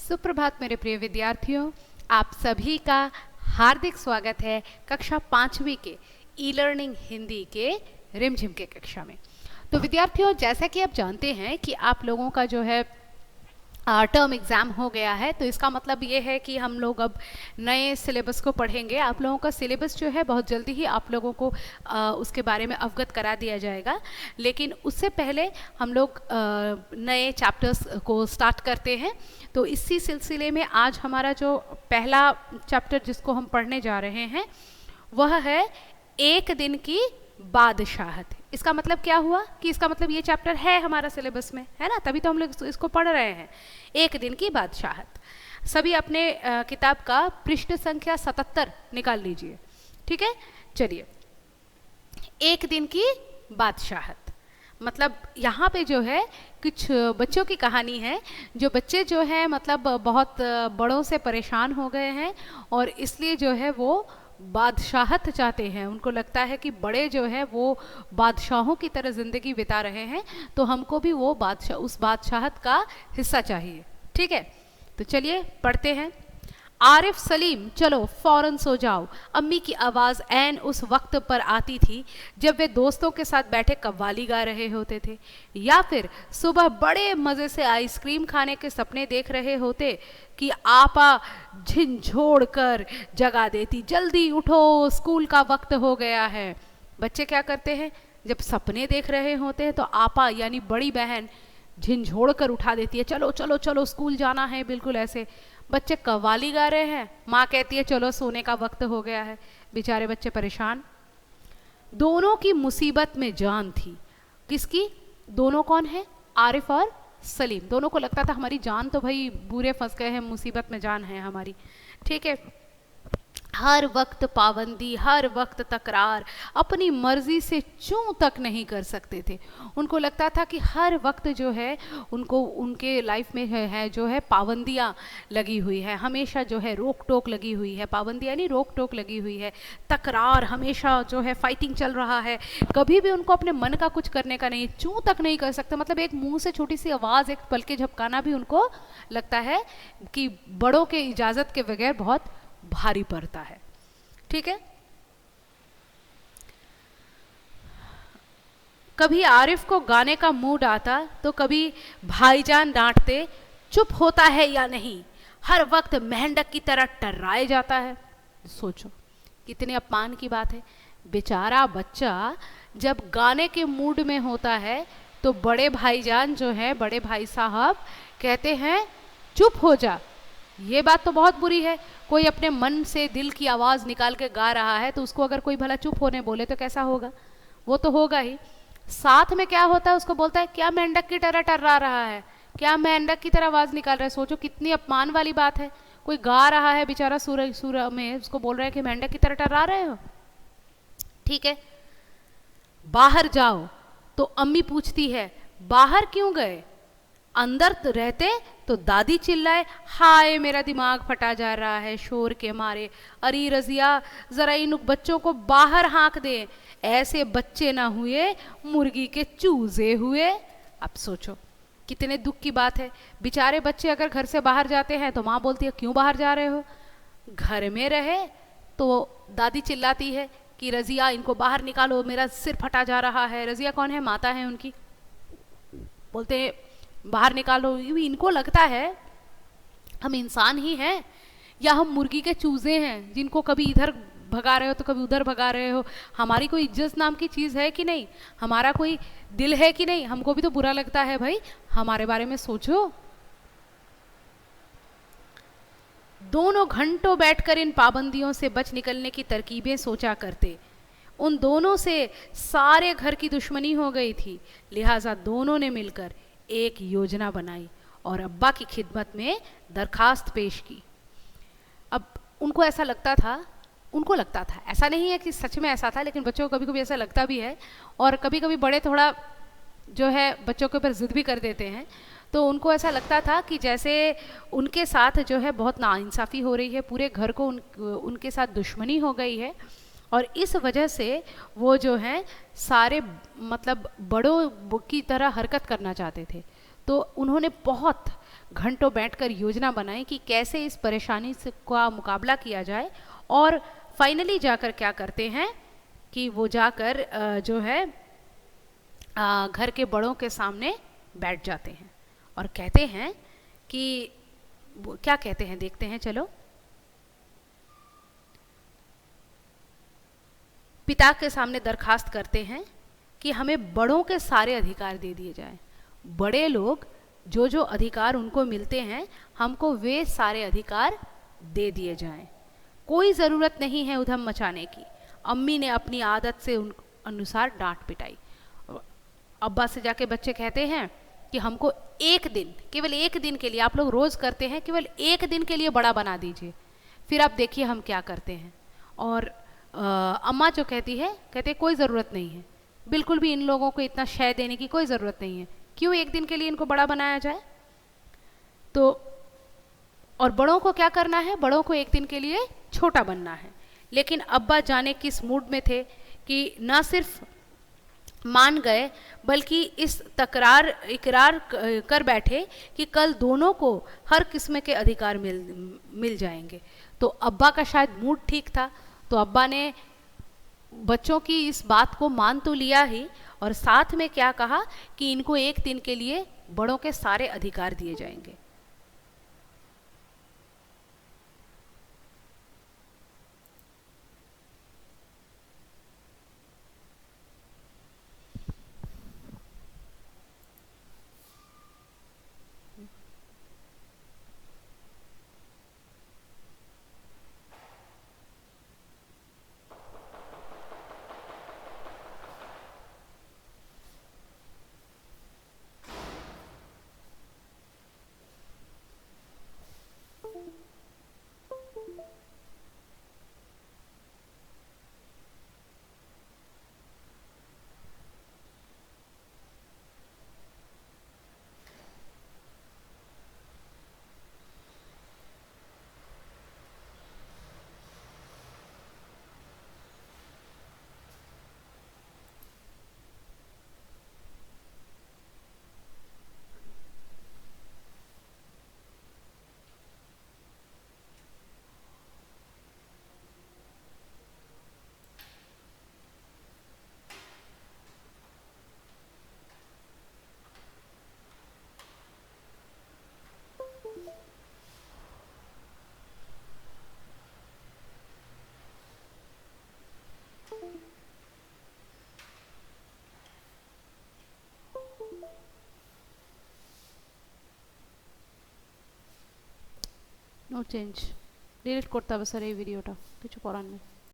सुप्रभात मेरे प्रिय विद्यार्थियों, आप सभी का हार्दिक स्वागत है कक्षा 5वीं के ई लर्निंग हिंदी के रिमझिम के कक्षा में। तो विद्यार्थियों, जैसा कि आप जानते हैं कि आप लोगों का जो है टर्म एग्ज़ाम हो गया है, तो इसका मतलब ये है कि हम लोग अब नए सिलेबस को पढ़ेंगे। आप लोगों का सिलेबस जो है बहुत जल्दी ही आप लोगों को उसके बारे में अवगत करा दिया जाएगा, लेकिन उससे पहले हम लोग नए चैप्टर्स को स्टार्ट करते हैं। तो इसी सिलसिले में आज हमारा जो पहला चैप्टर जिसको हम पढ़ने जा रहे हैं वह है एक दिन की बादशाहत। इसका मतलब क्या हुआ कि इसका मतलब ये चैप्टर है हमारा सिलेबस में, है ना, तभी तो हम लोग इसको पढ़ रहे हैं। एक दिन की बादशाहत। सभी अपने किताब का पृष्ठ संख्या 77 निकाल लीजिए, ठीक है। चलिए, एक दिन की बादशाहत मतलब यहाँ पे जो है कुछ बच्चों की कहानी है। जो बच्चे जो है मतलब बहुत बड़ों से परेशान हो गए हैं और इसलिए जो है वो बादशाहत चाहते हैं। उनको लगता है कि बड़े जो है वो बादशाहों की तरह ज़िंदगी बिता रहे हैं, तो हमको भी वो उस बादशाहत का हिस्सा चाहिए, ठीक है। तो चलिए पढ़ते हैं। आरिफ सलीम, चलो फौरन सो जाओ। अम्मी की आवाज़ ऐन उस वक्त पर आती थी जब वे दोस्तों के साथ बैठे कव्वाली गा रहे होते थे, या फिर सुबह बड़े मज़े से आइसक्रीम खाने के सपने देख रहे होते कि आपा झिंझोड़ कर जगा देती, जल्दी उठो स्कूल का वक्त हो गया है। बच्चे क्या करते हैं, जब सपने देख रहे होते हैं तो आपा यानी बड़ी बहन झिंझोड़ कर उठा देती है, चलो चलो चलो स्कूल जाना है। बिल्कुल ऐसे बच्चे कव्वाली गा रहे हैं, माँ कहती है चलो सोने का वक्त हो गया है। बेचारे बच्चे परेशान। दोनों की मुसीबत में जान थी। किसकी? दोनों कौन है? आरिफ और सलीम। दोनों को लगता था हमारी जान तो भाई बुरे फंस गए हैं, मुसीबत में जान है हमारी, ठीक है। हर वक्त पाबंदी, हर वक्त तकरार, अपनी मर्जी से चूं तक नहीं कर सकते थे। उनको लगता था कि हर वक्त जो है उनको उनके लाइफ में है जो है पाबंदियाँ लगी हुई है, हमेशा जो है रोक टोक लगी हुई है। पाबंदियाँ नहीं, रोक टोक लगी हुई है, तकरार, हमेशा जो है फाइटिंग चल रहा है। कभी भी उनको अपने मन का कुछ करने का नहीं, चूं तक नहीं कर सकते। मतलब एक मुंह से छोटी सी आवाज़, एक पलके झपकाना भी उनको लगता है कि बड़ों के इजाज़त के बगैर बहुत भारी पड़ता है, ठीक है। कभी आरिफ को गाने का मूड आता तो कभी भाईजान डांटते, चुप होता है या नहीं, हर वक्त मेंढक की तरह टर्राए जाता है। सोचो कितने अपमान की बात है। बेचारा बच्चा जब गाने के मूड में होता है तो बड़े भाईजान जो है, बड़े भाई साहब कहते हैं चुप हो जा। ये बात तो बहुत बुरी है। कोई अपने मन से दिल की आवाज़ निकाल के गा रहा है तो उसको अगर कोई भला चुप होने बोले तो कैसा होगा? वो तो होगा ही। साथ में क्या होता है, उसको बोलता है क्या मेंढक की तरह टर्रा रहा है, क्या मेंढक की तरह आवाज़ निकाल रहा है। सोचो कितनी अपमान वाली बात है। कोई गा रहा है बेचारा सुर में, उसको बोल रहा है कि मेंढक की तरह टर्रा रहे हो, ठीक है। बाहर जाओ तो अम्मी पूछती है बाहर क्यों गए? अंदर रहते तो दादी चिल्लाए, हाय मेरा दिमाग फटा जा रहा है शोर के मारे। अरे रजिया, जरा इन बच्चों को बाहर हाँक दे, ऐसे बच्चे ना हुए मुर्गी के चूजे हुए। अब सोचो कितने दुख की बात है। बेचारे बच्चे अगर घर से बाहर जाते हैं तो माँ बोलती है क्यों बाहर जा रहे हो? घर में रहे तो दादी चिल्लाती है कि रजिया इनको बाहर निकालो, मेरा सिर फटा जा रहा है। रजिया कौन है? माता है उनकी। बोलते हैं बाहर निकालो। इनको लगता है हम इंसान ही हैं या हम मुर्गी के चूजे हैं जिनको कभी इधर भगा रहे हो तो कभी उधर भगा रहे हो। हमारी कोई इज्जत नाम की चीज़ है कि नहीं? हमारा कोई दिल है कि नहीं? हमको भी तो बुरा लगता है भाई, हमारे बारे में सोचो। दोनों घंटों बैठकर इन पाबंदियों से बच निकलने की तरकीबें सोचा करते। उन दोनों से सारे घर की दुश्मनी हो गई थी, लिहाजा दोनों ने मिलकर एक योजना बनाई और अब्बा की खिदमत में दरखास्त पेश की। अब उनको ऐसा लगता था, उनको लगता था, ऐसा नहीं है कि सच में ऐसा था, लेकिन बच्चों को कभी कभी ऐसा लगता भी है और कभी कभी बड़े थोड़ा जो है बच्चों के ऊपर जिद भी कर देते हैं। तो उनको ऐसा लगता था कि जैसे उनके साथ जो है बहुत नाइंसाफ़ी हो रही है, पूरे घर को उनके साथ दुश्मनी हो गई है और इस वजह से वो जो हैं सारे मतलब बड़ों की तरह हरकत करना चाहते थे। तो उन्होंने बहुत घंटों बैठकर योजना बनाएं कि कैसे इस परेशानी से का मुकाबला किया जाए, और फाइनली जाकर क्या करते हैं कि वो जाकर जो है घर के बड़ों के सामने बैठ जाते हैं और कहते हैं कि वो क्या कहते हैं, देखते हैं चलो। पिता के सामने दरखास्त करते हैं कि हमें बड़ों के सारे अधिकार दे दिए जाएं। बड़े लोग जो जो अधिकार उनको मिलते हैं, हमको वे सारे अधिकार दे दिए जाएं। कोई ज़रूरत नहीं है उधम मचाने की। अम्मी ने अपनी आदत से उन अनुसार डांट पिटाई। अब्बा से जाके बच्चे कहते हैं कि हमको एक दिन, केवल एक दिन के लिए, आप लोग रोज़ करते हैं, केवल एक दिन के लिए बड़ा बना दीजिए, फिर आप देखिए हम क्या करते हैं। और अम्मा जो कहती है, कहते कोई ज़रूरत नहीं है, बिल्कुल भी इन लोगों को इतना शय देने की कोई ज़रूरत नहीं है, क्यों एक दिन के लिए इनको बड़ा बनाया जाए। तो और बड़ों को क्या करना है, बड़ों को एक दिन के लिए छोटा बनना है। लेकिन अब्बा जाने किस मूड में थे कि ना सिर्फ मान गए बल्कि इस इकरार कर बैठे कि कल दोनों को हर किस्म के अधिकार मिल जाएंगे। तो अब्बा का शायद मूड ठीक था, तो अब्बा ने बच्चों की इस बात को मान तो लिया ही, और साथ में क्या कहा कि इनको एक दिन के लिए बड़ों के सारे अधिकार दिए जाएंगे। নো চেঞ্জ, ডিলিট করতে হবে স্যার এই ভিডিওটা, কিছু করার নেই।